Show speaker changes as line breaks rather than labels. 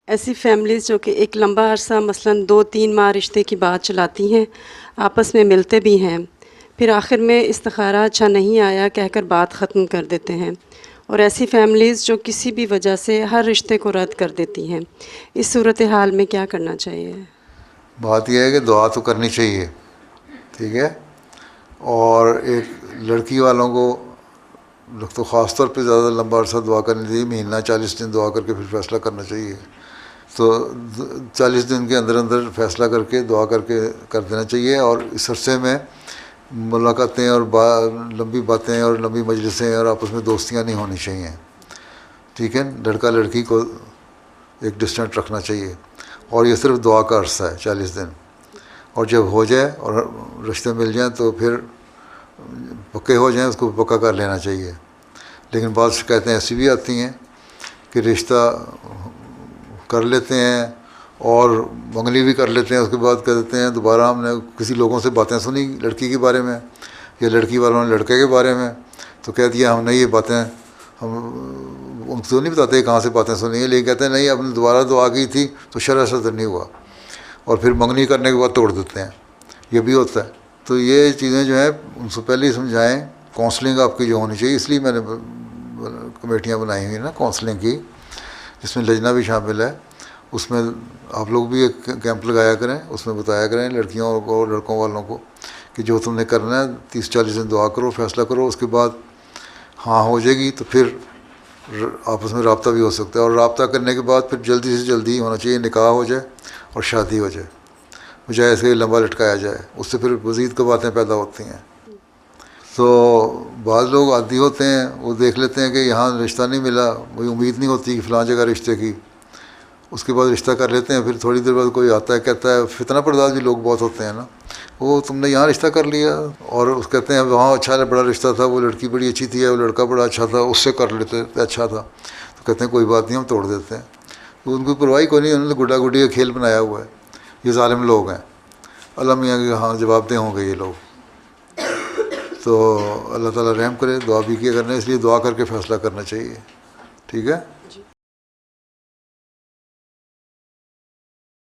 ایسی فیملیز جو کہ ایک لمبا عرصہ مثلاً 2-3 ماہ رشتے کی بات چلاتی ہیں، آپس میں ملتے بھی ہیں، پھر آخر میں استخارہ اچھا نہیں آیا کہہ کر بات ختم کر دیتے ہیں، اور ایسی فیملیز جو کسی بھی وجہ سے ہر رشتے کو رد کر دیتی ہیں، اس صورتحال میں کیا کرنا چاہیے؟
بات یہ ہے کہ دعا تو کرنی چاہیے، ٹھیک ہے، اور ایک لڑکی والوں کو تو خاص طور پہ زیادہ لمبا عرصہ دعا کرنی چاہیے، مہینہ 40 دن دعا کر کے پھر فیصلہ کرنا چاہیے. تو 40 دن کے اندر اندر فیصلہ کر کے دعا کر دینا چاہیے، اور اس عرصے میں ملاقاتیں اور لمبی باتیں اور لمبی مجلسیں اور آپس میں دوستیاں نہیں ہونی چاہیے، ٹھیک ہے. لڑکا لڑکی کو ایک ڈسٹینٹ رکھنا چاہیے، اور یہ صرف دعا کا عرصہ ہے 40 دن. اور جب ہو جائے اور رشتے مل جائیں تو پھر پکے ہو جائیں، اس کو پکا کر لینا چاہیے. لیکن بعض شکایتیں ایسی بھی آتی ہیں کہ رشتہ کر لیتے ہیں اور منگنی بھی کر لیتے ہیں، اس کے بعد کہہ دیتے ہیں دوبارہ ہم نے کسی لوگوں سے باتیں سنی لڑکی کے بارے میں یا لڑکی والوں نے لڑکے کے بارے میں، تو کہہ دیا ہم نے یہ باتیں، ہم ان کو نہیں بتاتے کہاں سے باتیں سنی ہیں، لیکن کہتے ہیں نہیں اب نے دوبارہ دعا کی تھی تو شرح صدر نہیں ہوا، اور پھر منگنی کرنے کے بعد توڑ دیتے ہیں. یہ بھی ہوتا ہے. تو یہ چیزیں جو ہیں ان سے پہلے ہی سمجھائیں. کونسلنگ آپ کی جو ہونی چاہیے، اس لیے میں نے کمیٹیاں بنائی ہوئی ہیں نا کونسلنگ کی، جس میں لجنہ بھی شامل ہے. اس میں آپ لوگ بھی ایک کیمپ لگایا کریں، اس میں بتایا کریں لڑکیوں کو اور لڑکوں والوں کو کہ جو تم نے کرنا ہے 30-40 دن دعا کرو، فیصلہ کرو، اس کے بعد ہاں ہو جائے گی تو پھر آپس میں رابطہ بھی ہو سکتا ہے. اور رابطہ کرنے کے بعد پھر جلدی سے جلدی ہونا چاہیے، نکاح ہو جائے اور شادی ہو جائے، بجائے ایسے لمبا لٹکایا جائے، اس سے پھر مزید کو باتیں پیدا ہوتی ہیں. تو بعض لوگ عادی ہوتے ہیں، وہ دیکھ لیتے ہیں کہ یہاں رشتہ نہیں ملا، کوئی امید نہیں ہوتی کہ فلاں جگہ رشتے کی، اس کے بعد رشتہ کر لیتے ہیں. پھر تھوڑی دیر بعد کوئی آتا ہے کہتا ہے، فتنہ پرداز بھی لوگ بہت ہوتے ہیں نا، وہ تم نے یہاں رشتہ کر لیا، اور اس کہتے ہیں وہاں اچھا بڑا رشتہ تھا، وہ لڑکی بڑی اچھی تھی، وہ لڑکا بڑا اچھا تھا، اس سے کر لیتے اچھا تھا، تو کہتے ہیں کوئی بات نہیں ہم توڑ دیتے ہیں. تو ان کو پرواہی کوئی نہیں، انہوں نے گڈا گڈی کا کھیل بنایا ہوا ہے. یہ ظالم لوگ ہیں، اللہ میاں کے ہاں جواب دہ ہوں گے یہ لوگ. تو اللہ تعالیٰ رحم کرے. دعا بھی کیا کرنا، اس لیے دعا کر کے فیصلہ کرنا چاہیے، ٹھیک ہے.